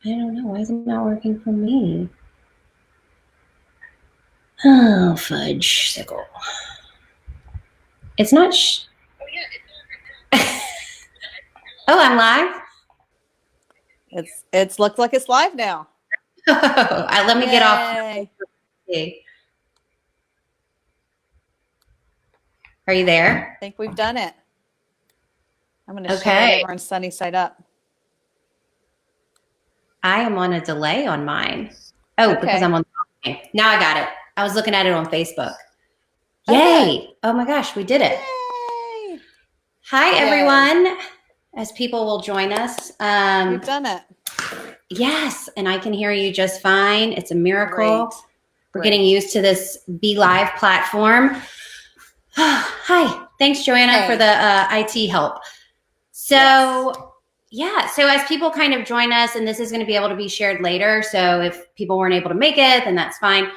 I don't know. Why is it not working for me? Oh, fudge sickle. It's not. Oh, I'm live. It's looked like it's live now. Let me get off. Yay. Are you there? I think we've done it. I'm going to share it Okay. over on Sunny Side Up. I am on a delay on mine. Oh, because Okay. I'm on. Okay. Now I got it. I was looking at it on Facebook. Oh, good. Yay. Oh my gosh, we did it. Yay. Hi, Yay. everyone. As people will join us. We've done it. Yes, and I can hear you just fine. It's a miracle. Great. We're getting used to this Be Live platform. Hi. Thanks, Joanna, for Hey. the IT help. So, Yes. yeah, so as people kind of join us, and this is going to be able to be shared later. So if people weren't able to make it, then that's fine.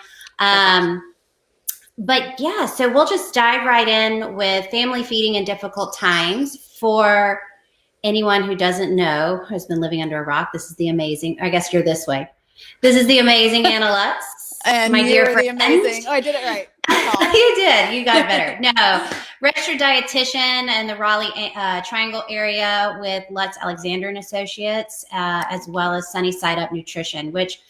But yeah, so we'll just dive right in with family feeding in difficult times. For anyone who doesn't know, who's been living under a rock, this is the amazing, I guess you're this way. This is the amazing Anna Lutz, And my dear you're friend. the amazing. Oh, I did it right. You did. You got it better. No, registered dietitian in the Raleigh Triangle area with Lutz Alexander and Associates, as well as Sunny Side Up Nutrition, which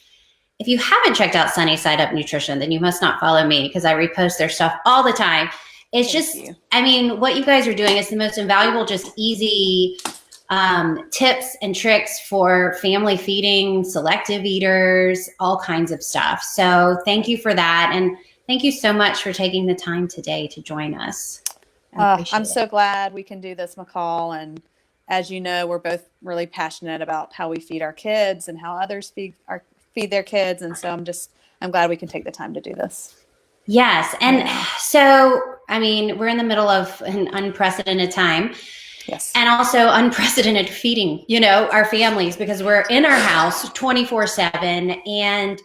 if you haven't checked out Sunny Side Up Nutrition, then you must not follow me because I repost their stuff all the time. It's Thank just, you. I mean, what you guys are doing is the most invaluable, just easy tips and tricks for family feeding, selective eaters, all kinds of stuff. So thank you for that. And thank you so much for taking the time today to join us. I'm so glad we can do this, McCall. And as you know, we're both really passionate about how we feed our kids and how others feed their kids. And so I'm glad we can take the time to do this. Yes. And so, I mean, we're in the middle of an unprecedented time. Yes. And also unprecedented feeding, our families, because we're in our house 24/7. And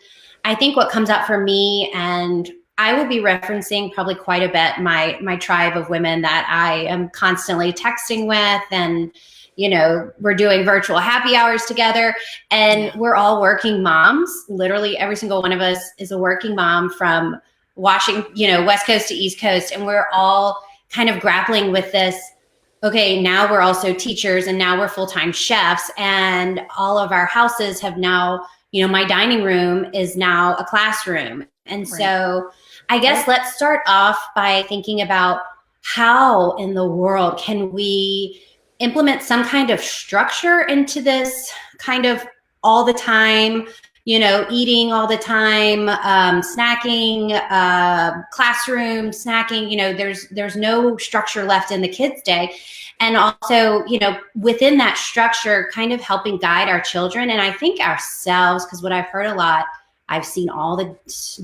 I think what comes up for me, and I will be referencing probably quite a bit my tribe of women that I am constantly texting with, and we're doing virtual happy hours together, and we're all working moms. Literally every single one of us is a working mom from Washington, West Coast to East Coast, and we're all kind of grappling with this. Okay, now we're also teachers, and now we're full-time chefs, and all of our houses have now, my dining room is now a classroom. And so I guess let's start off by thinking about how in the world can we implement some kind of structure into this kind of all the time, eating all the time, snacking, classroom snacking. There's no structure left in the kids' day. And also, within that structure, kind of helping guide our children. And I think ourselves, because what I've heard a lot, I've seen all the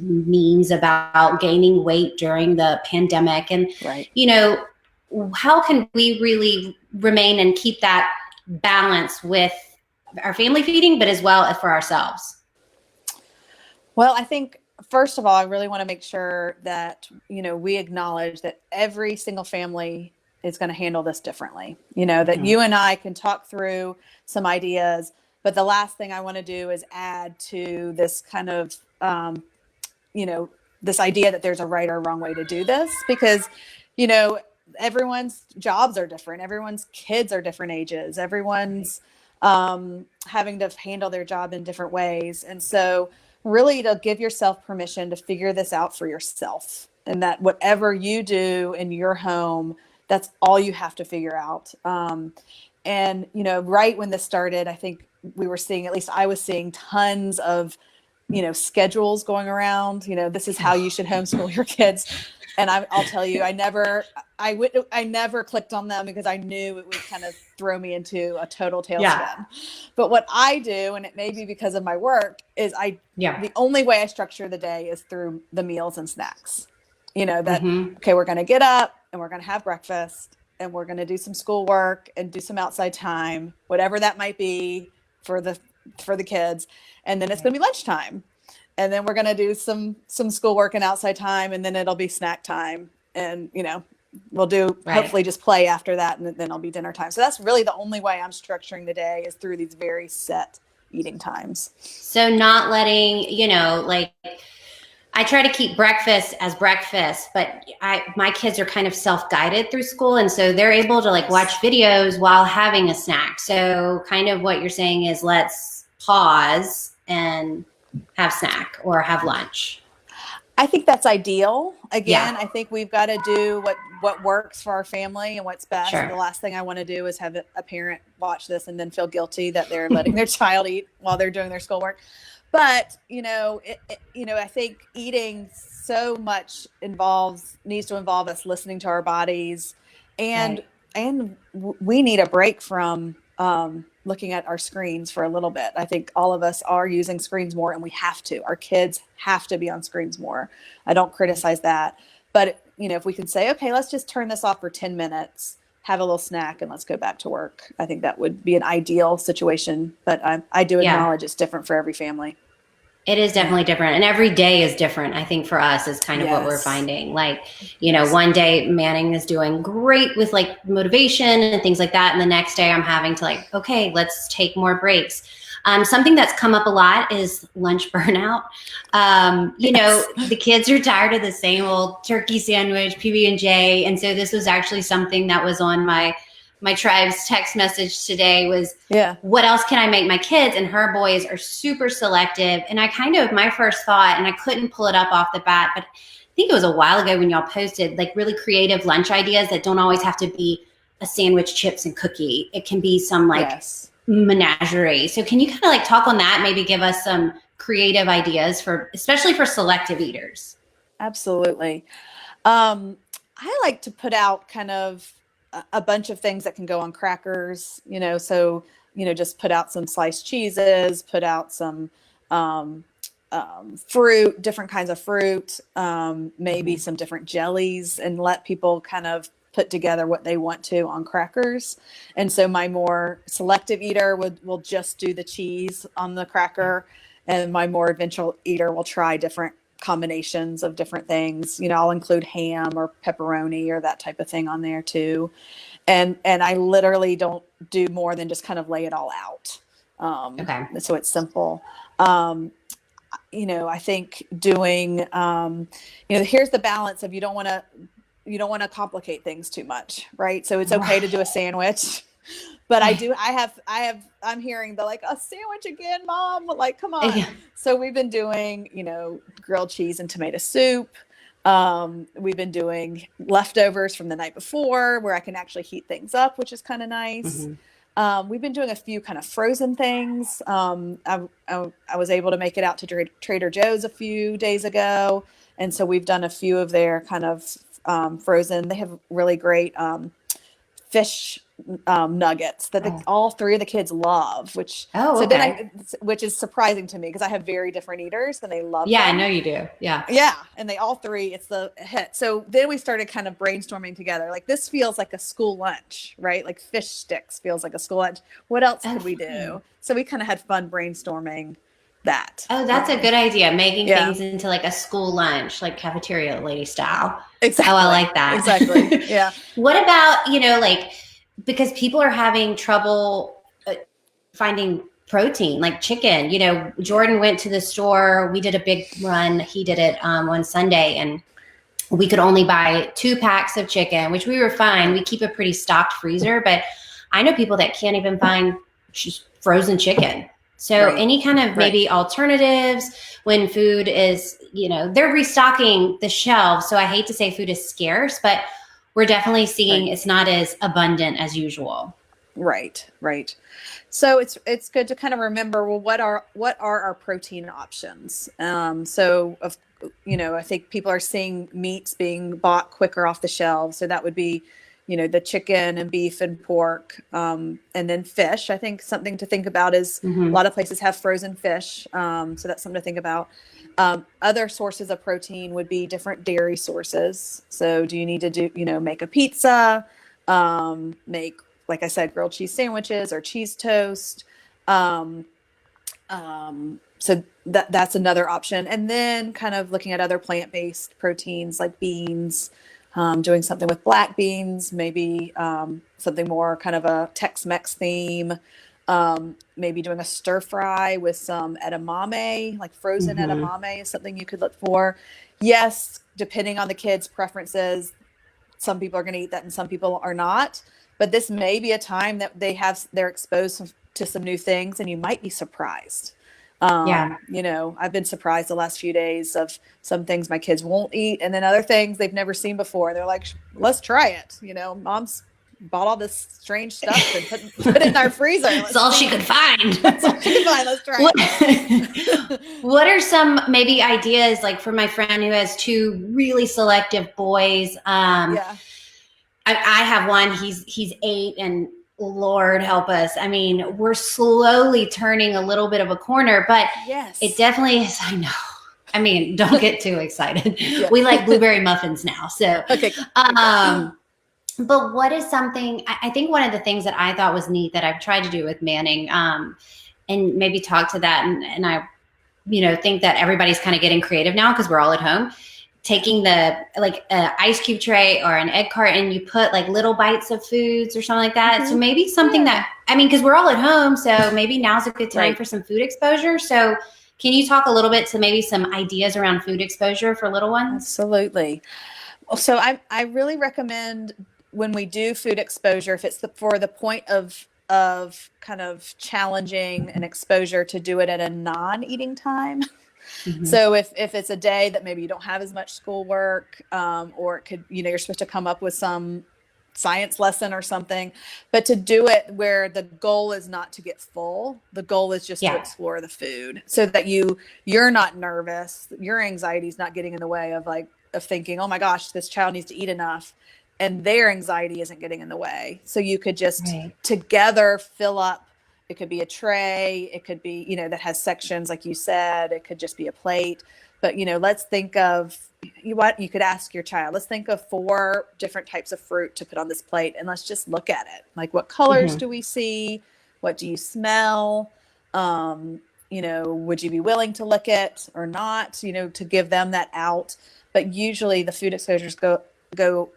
memes about gaining weight during the pandemic. And, how can we really remain and keep that balance with our family feeding, but as well for ourselves? Well, I think, first of all, I really want to make sure that, we acknowledge that every single family is going to handle this differently, that you and I can talk through some ideas, but the last thing I want to do is add to this kind of, this idea that there's a right or wrong way to do this, because, everyone's jobs are different. Everyone's kids are different ages. Everyone's having to handle their job in different ways. And so really to give yourself permission to figure this out for yourself, and that whatever you do in your home, that's all you have to figure out. And, right when this started, I think we were seeing, at least I was seeing, tons of, schedules going around, this is how you should homeschool your kids. And I'll tell you, I never clicked on them because I knew it would kind of throw me into a total tailspin. Yeah. But what I do, and it may be because of my work, is the only way I structure the day is through the meals and snacks. Okay, we're going to get up and we're going to have breakfast and we're going to do some schoolwork and do some outside time, whatever that might be for the kids. And then it's going to be lunchtime. And then we're going to do some schoolwork and outside time, and then it'll be snack time. And, we'll do hopefully just play after that, and then it'll be dinner time. So that's really the only way I'm structuring the day, is through these very set eating times. So not letting, like I try to keep breakfast as breakfast, but my kids are kind of self-guided through school. And so they're able to like watch videos while having a snack. So kind of what you're saying is let's pause and have snack or have lunch. I think that's ideal. Again, Yeah. I think we've got to do what works for our family and what's best. Sure. The last thing I want to do is have a parent watch this and then feel guilty that they're letting their child eat while they're doing their schoolwork. But I think eating so much needs to involve us listening to our bodies, and we need a break from looking at our screens for a little bit. I think all of us are using screens more, and we have to. Our kids have to be on screens more. I don't criticize that, but if we can say, okay, let's just turn this off for 10 minutes, have a little snack, and let's go back to work. I think that would be an ideal situation, but I do acknowledge it's different for every family. It is definitely different. And every day is different. I think for us is kind of what we're finding. Like, one day Manning is doing great with like motivation and things like that. And the next day I'm having to like, okay, let's take more breaks. Something that's come up a lot is lunch burnout. The kids are tired of the same old turkey sandwich, PB&J. And so this was actually something that was on my tribe's text message today was, what else can I make my kids? And her boys are super selective. And my first thought, and I couldn't pull it up off the bat, but I think it was a while ago when y'all posted like really creative lunch ideas that don't always have to be a sandwich, chips, and cookie. It can be some like menagerie. So can you kind of like talk on that? Maybe give us some creative ideas especially for selective eaters. Absolutely. I like to put out kind of a bunch of things that can go on crackers, just put out some sliced cheeses, put out some fruit, different kinds of fruit, maybe some different jellies, and let people kind of put together what they want to on crackers. And so my more selective eater will just do the cheese on the cracker, and my more adventurous eater will try different combinations of different things. I'll include ham or pepperoni or that type of thing on there too. And I literally don't do more than just kind of lay it all out. So it's simple. I think doing, here's the balance of you don't want to complicate things too much, right? So it's okay to do a sandwich, but I'm hearing a sandwich again, Mom, like, come on. Yeah. So we've been doing, grilled cheese and tomato soup. We've been doing leftovers from the night before where I can actually heat things up, which is kind of nice. Mm-hmm. We've been doing a few kind of frozen things. I was able to make it out to Trader Joe's a few days ago. And so we've done a few of their kind of frozen. They have really great fish nuggets that all three of the kids love, which is surprising to me because I have very different eaters and they love them. I know you do. Yeah, and they all three, it's the hit. So then we started kind of brainstorming together. Like, this feels like a school lunch, right? Like fish sticks feels like a school lunch. What else could we do? So we kind of had fun brainstorming that. Oh, that's a good idea. Making things into like a school lunch, like cafeteria lady style. Exactly. Oh, I like that. Exactly. Yeah. What about, because people are having trouble finding protein, like chicken. Jordan went to the store. We did a big run. He did it on Sunday, and we could only buy 2 packs of chicken, which we were fine. We keep a pretty stocked freezer, but I know people that can't even find frozen chicken. So any kind of maybe alternatives when food is, they're restocking the shelves. So I hate to say food is scarce, but we're definitely seeing it's not as abundant as usual. Right. So it's good to kind of remember, well, what are our protein options? I think people are seeing meats being bought quicker off the shelves. So that would be, the chicken and beef and pork, and then fish. I think something to think about is a lot of places have frozen fish. So that's something to think about. Other sources of protein would be different dairy sources. So do you need to make a pizza, make, like I said, grilled cheese sandwiches or cheese toast? So that's another option. And then kind of looking at other plant-based proteins like beans, doing something with black beans, maybe something more kind of a Tex-Mex theme. Maybe doing a stir fry with some edamame, like frozen Mm-hmm. edamame is something you could look for. Yes, depending on the kids' preferences, some people are going to eat that and some people are not. But this may be a time that they're exposed to some new things, and you might be surprised. Yeah. You know, I've been surprised the last few days of some things my kids won't eat, and then other things they've never seen before. They're like, let's try it. You know, mom's bought all this strange stuff and put it in our freezer. It's all she could find. That's all she could find. Let's try it. What are some maybe ideas, like for my friend who has two really selective boys? Yeah. I have one. He's 8, and Lord help us. I mean, we're slowly turning a little bit of a corner, but Yes. it definitely is. I know. I mean, don't get too excited. Yeah. We like blueberry muffins now. So, Okay. but what is something, I think one of the things that I thought was neat that I've tried to do with Manning, and maybe talk to that. And I, think that everybody's kind of getting creative now because we're all at home. Taking the ice cube tray or an egg cart, and you put like little bites of foods or something like that. Mm-hmm. So maybe something that, because we're all at home, so maybe now's a good time Right. for some food exposure. So can you talk a little bit to maybe some ideas around food exposure for little ones? Absolutely. So I really recommend when we do food exposure, if it's for the point of kind of challenging an exposure, to do it at a non-eating time. Mm-hmm. So if it's a day that maybe you don't have as much schoolwork, or it could, you're supposed to come up with some science lesson or something, but to do it where the goal is not to get full. The goal is just to explore the food, so that you're not nervous. Your anxiety is not getting in the way of thinking, oh my gosh, this child needs to eat enough, and their anxiety isn't getting in the way. So you could just together fill up. It could be a tray. It could be, that has sections, like you said. It could just be a plate. But, let's think of what you could ask your child. Let's think of 4 different types of fruit to put on this plate, and let's just look at it. Like, what colors do we see? What do you smell? Would you be willing to lick it or not? To give them that out. But usually the food exposures go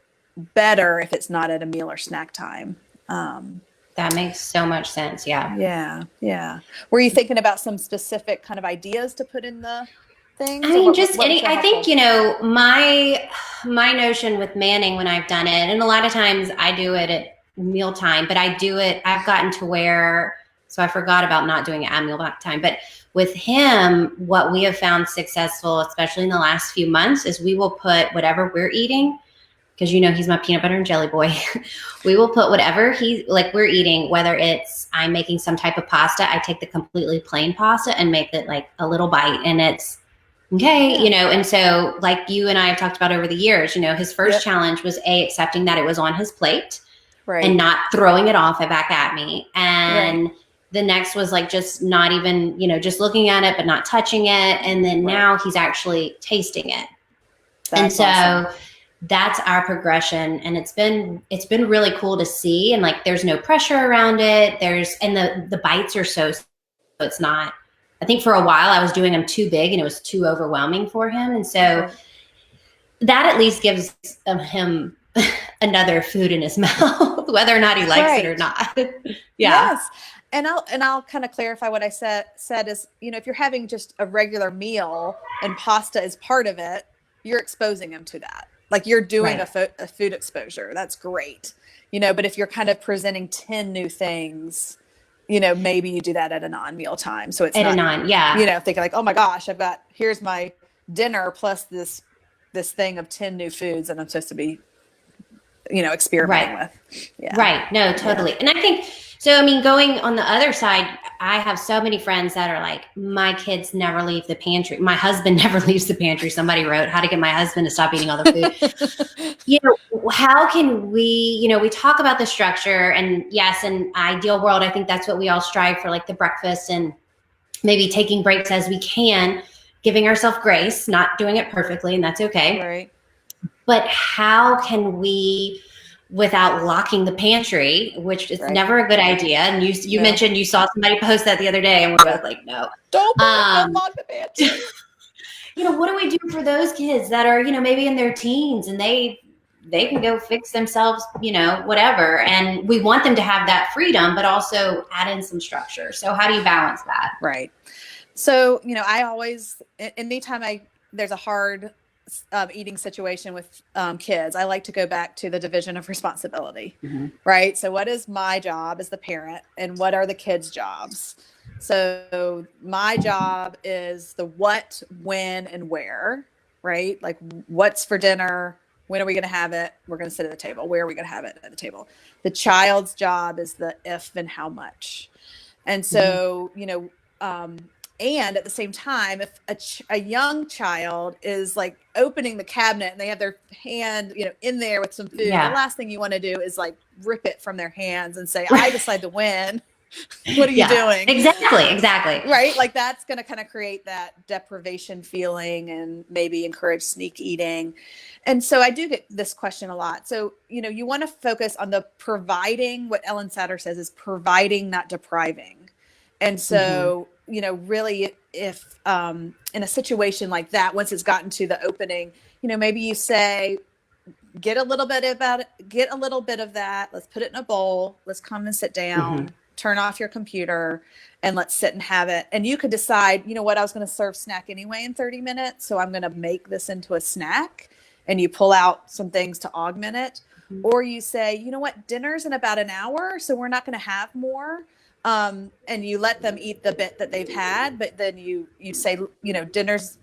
better if it's not at a meal or snack time. That makes so much sense. Yeah. Yeah. Were you thinking about some specific kind of ideas to put in the things? I mean, I think, my notion with Manning when I've done it, and a lot of times I do it at mealtime, but I've gotten to where, so I forgot about not doing it at mealtime, but with him, what we have found successful, especially in the last few months, is we will put whatever we're eating, because he's my peanut butter and jelly boy. We will put whatever we're eating, whether it's I'm making some type of pasta, I take the completely plain pasta and make it like a little bite, and it's okay, and so like you and I have talked about over the years, his first challenge was accepting that it was on his plate and not throwing it off back at me. And the next was like just not even, just looking at it, but not touching it. And then now he's actually tasting it. That's awesome. That's our progression, and it's been really cool to see. And like, there's no pressure around it. And the bites are so it's not. I think for a while I was doing them too big, and it was too overwhelming for him. And so that at least gives him another food in his mouth, whether or not he likes it or not. Yes. And I'll kind of clarify what I said is, if you're having just a regular meal and pasta is part of it, you're exposing him to that. Like, you're doing a food exposure. That's great. But if you're kind of presenting 10 new things, maybe you do that at a non-meal time. So it's thinking like, oh my gosh, here's my dinner plus this thing of 10 new foods that I'm supposed to be, experimenting with. Yeah. Right. No, totally. And I think, going on the other side, I have so many friends that are like, my kids never leave the pantry. My husband never leaves the pantry. Somebody wrote how to get my husband to stop eating all the food. How can we, we talk about the structure, and yes, in ideal world, I think that's what we all strive for, like the breakfast, and maybe taking breaks as we can, giving ourselves grace, not doing it perfectly, and that's okay. Right. But how can we, without locking the pantry, which is never a good idea. And you mentioned you saw somebody post that the other day, and we're both like, no. Don't lock the pantry. What do we do for those kids that are, maybe in their teens, and they they can go fix themselves, whatever. And we want them to have that freedom, but also add in some structure. So how do you balance that? Right. So, I always, anytime there's a hard eating situation with kids, I like to go back to the division of responsibility, right? So what is my job as the parent and what are the kids' jobs? So my job is the what, when, and where, right? Like what's for dinner? When are we going to have it? We're going to sit at the table. Where are we going to have it at the table? The child's job is the if and how much. And so, and at the same time, if a young child is like opening the cabinet and they have their hand, in there with some food, the last thing you want to do is like rip it from their hands and say, I decide to win. What are you doing? Exactly. Right. Like that's going to kind of create that deprivation feeling and maybe encourage sneak eating. And so I do get this question a lot. So, you want to focus on the providing, what Ellen Satter says is providing, not depriving. And so, really if in a situation like that, once it's gotten to the opening, maybe you say, get a little bit of that. Let's put it in a bowl. Let's come and sit down, turn off your computer, and let's sit and have it. And you could decide, what, I was going to serve snack anyway in 30 minutes. So I'm going to make this into a snack, and you pull out some things to augment it. Or you say, what, dinner's in about an hour, so we're not going to have more. And you let them eat the bit that they've had, but then you say, dinner's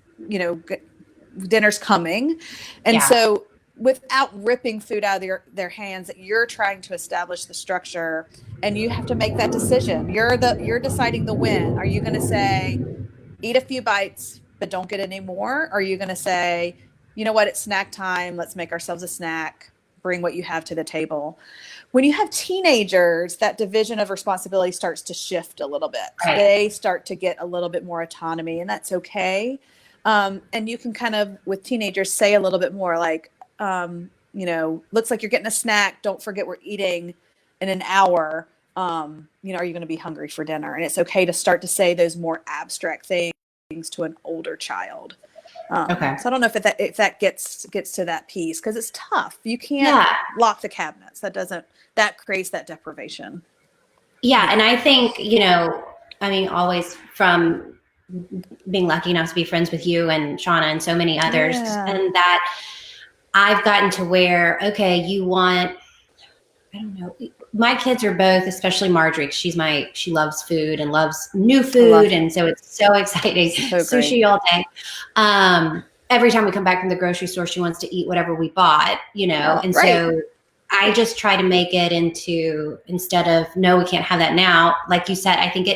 coming. And so without ripping food out of their hands, that you're trying to establish the structure, and you have to make that decision. You're deciding the when. Are you going to say, eat a few bites, but don't get any more? Or are you going to say, what, it's snack time. Let's make ourselves a snack. Bring what you have to the table. When you have teenagers, that division of responsibility starts to shift a little bit. Right. They start to get a little bit more autonomy, and that's okay. And you can kind of, with teenagers, say a little bit more like, looks like you're getting a snack. Don't forget we're eating in an hour. Are you going to be hungry for dinner? And it's okay to start to say those more abstract things to an older child. Okay. So I don't know if that gets to that piece, because it's tough. You can't lock the cabinets. That creates that deprivation. Yeah. And I think, always from being lucky enough to be friends with you and Shauna and so many others, and that I've gotten to where, okay, you want, I don't know, my kids are both, especially Marjorie, she loves food and loves new food. And so it's so exciting. So sushi all day. Every time we come back from the grocery store, she wants to eat whatever we bought, and so I just try to make it into, instead of, no, we can't have that now. Like you said, I think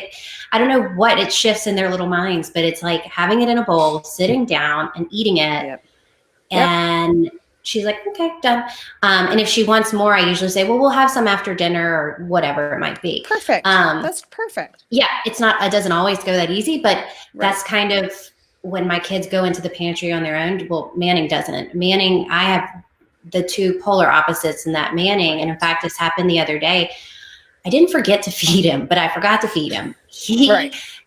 I don't know what it shifts in their little minds, but it's like having it in a bowl, sitting down and eating it. And she's like, okay, done. And if she wants more, I usually say, well, we'll have some after dinner or whatever it might be. Perfect. That's perfect. Yeah. It doesn't always go that easy, but that's kind of when my kids go into the pantry on their own. Well, Manning doesn't. Manning, I have the two polar opposites in that. Manning, and in fact, this happened the other day. I didn't forget to feed him, but I forgot to feed him. He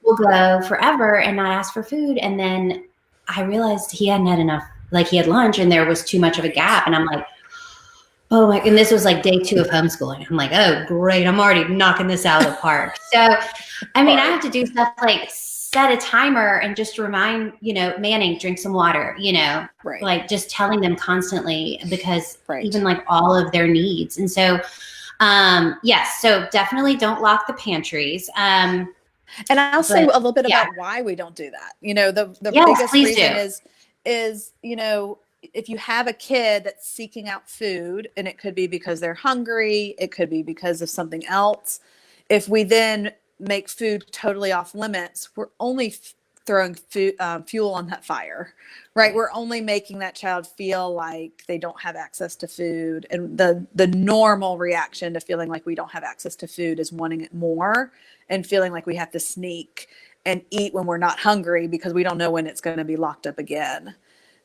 will go forever and not ask for food. And then I realized he hadn't had enough. Like he had lunch and there was too much of a gap. And I'm like, oh my, and this was like day 2 of homeschooling. I'm like, oh, great. I'm already knocking this out of the park. So, I mean, I have to do stuff like set a timer and just remind, Manning, drink some water, like just telling them constantly, because even like all of their needs. And so, yes, so definitely don't lock the pantries. And I'll say a little bit about why we don't do that. The biggest reason is, if you have a kid that's seeking out food, and it could be because they're hungry, it could be because of something else. If we then make food totally off limits, we're only throwing fuel on that fire, right? We're only making that child feel like they don't have access to food. And the normal reaction to feeling like we don't have access to food is wanting it more and feeling like we have to sneak and eat when we're not hungry because we don't know when it's going to be locked up again.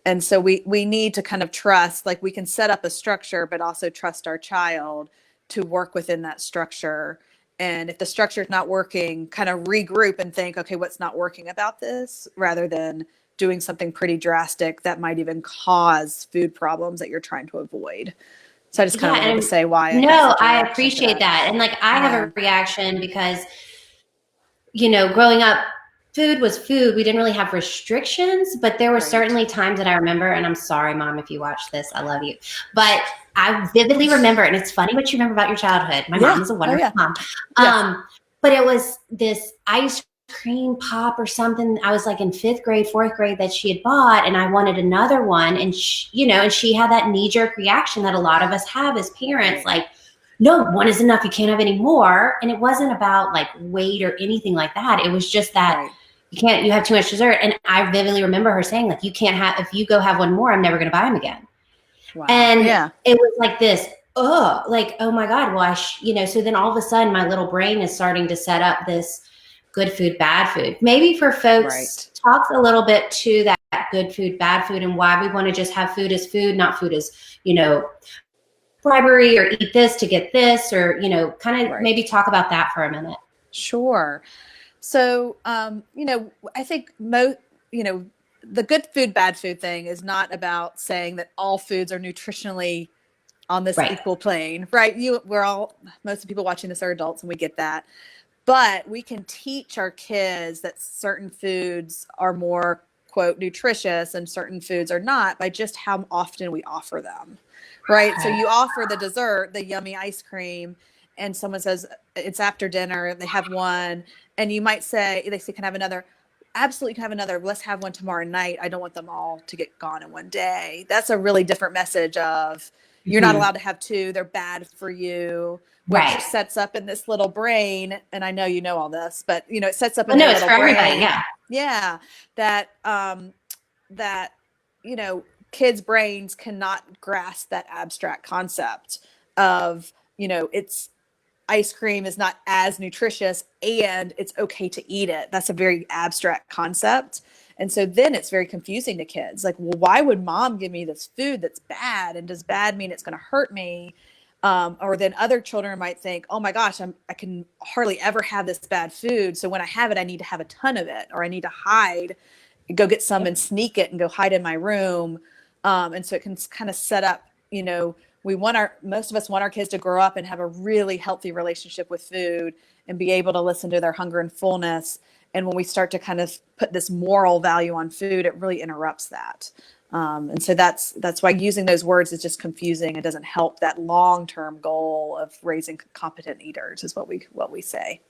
And so we need to kind of trust, like we can set up a structure, but also trust our child to work within that structure. And if the structure is not working, kind of regroup and think, okay, what's not working about this, rather than doing something pretty drastic that might even cause food problems that you're trying to avoid. So I just kind of wanted to say why. No, I appreciate that. And like, I have a reaction because, growing up, food was food. We didn't really have restrictions, but there were certainly times that I remember, and I'm sorry, Mom, if you watch this, I love you. But I vividly remember, and it's funny what you remember about your childhood. My mom is a wonderful mom. But it was this ice cream pop or something. I was like in 5th grade, 4th grade that she had bought, and I wanted another one. And and she had that knee-jerk reaction that a lot of us have as parents, like, no, one is enough. You can't have any more. And it wasn't about like weight or anything like that. It was just that you have too much dessert. And I vividly remember her saying, like, you can't have, if you go have one more, I'm never going to buy them again. Wow. And it was like this, oh my God. Well, so then all of a sudden my little brain is starting to set up this good food, bad food. Maybe for folks, talk a little bit to that good food, bad food, and why we want to just have food as food, not food as, bribery or eat this to get this, or, kind of maybe talk about that for a minute. Sure. So, I think the good food, bad food thing is not about saying that all foods are nutritionally on this equal plane, right? Most of the people watching this are adults, and we get that. But we can teach our kids that certain foods are more, quote, nutritious and certain foods are not by just how often we offer them, right? So you offer the dessert, the yummy ice cream, and someone says it's after dinner, they have one, and you might say, can I have another? Absolutely, can have another. Let's have one tomorrow night. I don't want them all to get gone in one day. That's a really different message of you're not allowed to have two. They're bad for you. Which sets up in this little brain, and I know you know all this, but it sets up in the little brain. That kids' brains cannot grasp that abstract concept of it's ice cream is not as nutritious and it's okay to eat it. That's a very abstract concept. And so then it's very confusing to kids. Like, well, why would mom give me this food that's bad? And does bad mean it's going to hurt me? Or then other children might think, oh my gosh, I can hardly ever have this bad food. So when I have it, I need to have a ton of it, or I need to hide, go get some and sneak it and go hide in my room. And so it can kind of set up, most of us want our kids to grow up and have a really healthy relationship with food and be able to listen to their hunger and fullness. And when we start to kind of put this moral value on food, it really interrupts that. And so that's why using those words is just confusing. It doesn't help that long-term goal of raising competent eaters is what we say.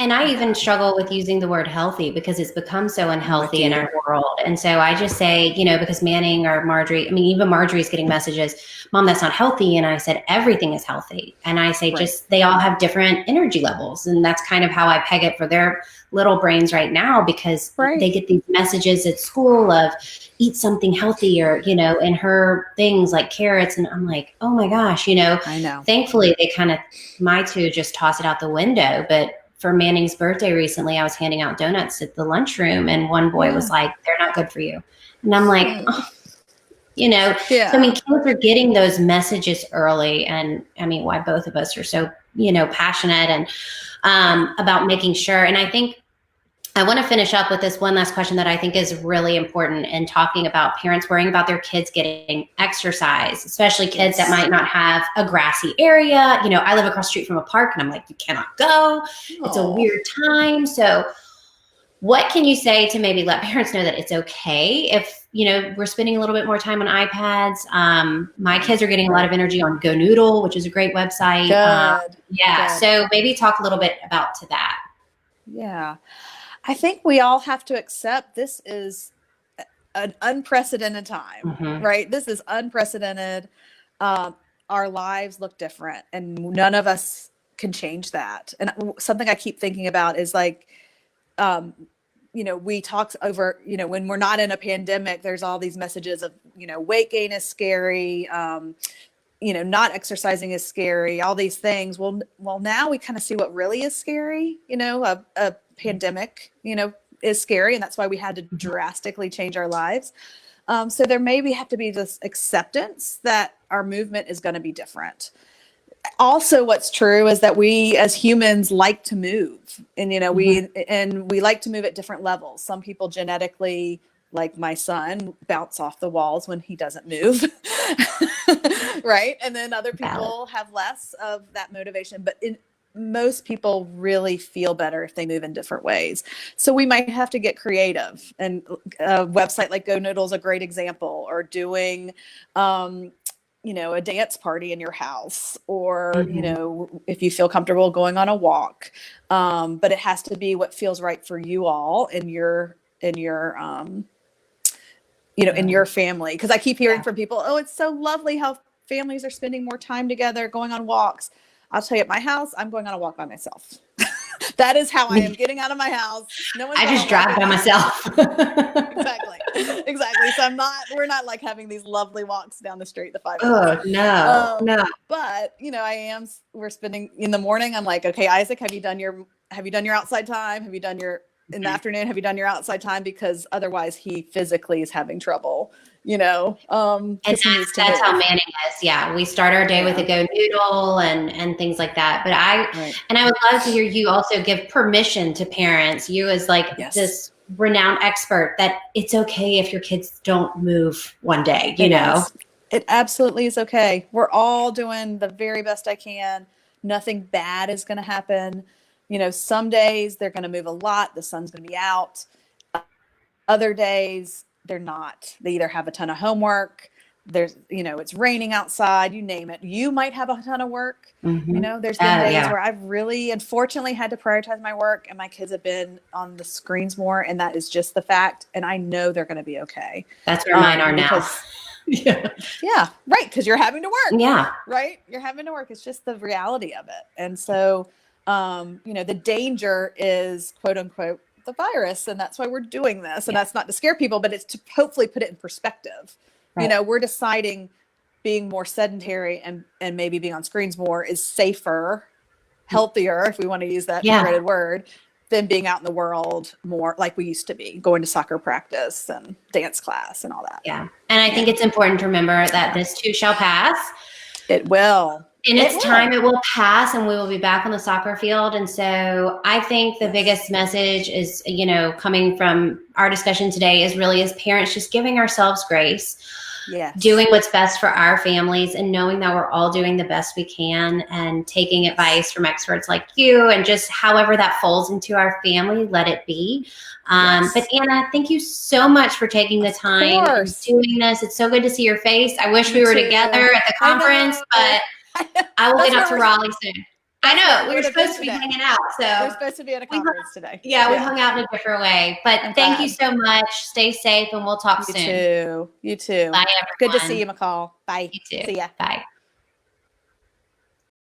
And I even struggle with using the word healthy because it's become so unhealthy in our world. And so I just say, because Manning or Marjorie, even Marjorie's getting messages, Mom, that's not healthy. And I said, everything is healthy. And I say, they all have different energy levels. And that's kind of how I peg it for their little brains right now, because they get these messages at school of eat something healthy, or, and her things like carrots. And I'm like, oh my gosh, I know. Thankfully they my two just toss it out the window. But for Manning's birthday recently, I was handing out donuts at the lunchroom, and one boy was like, they're not good for you. And I'm like, So, kids are getting those messages early. And why both of us are so, passionate and about making sure. And I think I want to finish up with this one last question that I think is really important in talking about parents worrying about their kids getting exercise, especially kids that might not have a grassy area. I live across the street from a park, and I'm like, you cannot go. It's a weird time. So what can you say to maybe let parents know that it's okay if, we're spending a little bit more time on iPads? My kids are getting a lot of energy on Go Noodle, which is a great website. Good. So maybe talk a little bit about to that. Yeah. I think we all have to accept this is an unprecedented time, right? This is unprecedented. Our lives look different, and none of us can change that. And something I keep thinking about is like, we talk over, when we're not in a pandemic, there's all these messages of, weight gain is scary. Not exercising is scary, all these things. Well, now we kind of see what really is scary. A pandemic, is scary. And that's why we had to drastically change our lives. So there maybe have to be this acceptance that our movement is going to be different. Also, what's true is that we as humans like to move, and we like to move at different levels. Some people genetically like my son, bounce off the walls when he doesn't move. Right. And then other people have less of that motivation, but most people really feel better if they move in different ways. So we might have to get creative, and a website like Go Noodle is a great example, or doing, a dance party in your house, or, if you feel comfortable going on a walk. But it has to be what feels right for you all in your in your family. Because I keep hearing from people, oh, it's so lovely how families are spending more time together, going on walks. I'll tell you, at my house, I'm going on a walk by myself. That is how I am getting out of my house. No one's I just drive by myself. Exactly. So we're not like having these lovely walks down the street, the five of Oh, us. no. But we're spending in the morning. I'm like, okay, Isaac, have you done your outside time? Have you done in the afternoon? Have you done your outside time? Because otherwise he physically is having trouble, And that's how Manning is. Yeah. We start our day with a Go Noodle and things like that. But I would love to hear you also give permission to parents, you as like this renowned expert, that it's okay if your kids don't move one day, It absolutely is okay. We're all doing the very best I can. Nothing bad is going to happen. Some days they're going to move a lot. The sun's going to be out. Other days they're not. They either have a ton of homework. There's, it's raining outside, you name it. You might have a ton of work. There's been days where I've really, unfortunately, had to prioritize my work, and my kids have been on the screens more. And that is just the fact. And I know they're going to be okay. That's where mine are now. Yeah. Right. Because you're having to work. Yeah. Right. You're having to work. It's just the reality of it. And so, the danger is, quote unquote, the virus. And that's why we're doing this. And that's not to scare people, but it's to hopefully put it in perspective. Right. We're deciding being more sedentary and maybe being on screens more is safer, healthier, if we want to use that dreaded word, than being out in the world more like we used to be, going to soccer practice and dance class and all that. Yeah. And I think it's important to remember that this too shall pass. It will. In its time, it will pass, and we will be back on the soccer field. And so I think the biggest message is, coming from our discussion today is really, as parents, just giving ourselves grace, doing what's best for our families, and knowing that we're all doing the best we can, and taking advice from experts like you, and just however that falls into our family, let it be. But Anna, thank you so much for taking the time and doing this. It's so good to see your face. I wish we were together at the conference, but I will get up to Raleigh soon. I know. We were supposed to be hanging out. So we're supposed to be at a conference today. Yeah, we hung out in a different way. But thank you so much. Stay safe, and we'll talk soon. You too. Bye, everyone. Good to see you, McCall. Bye. You too. See ya. Bye.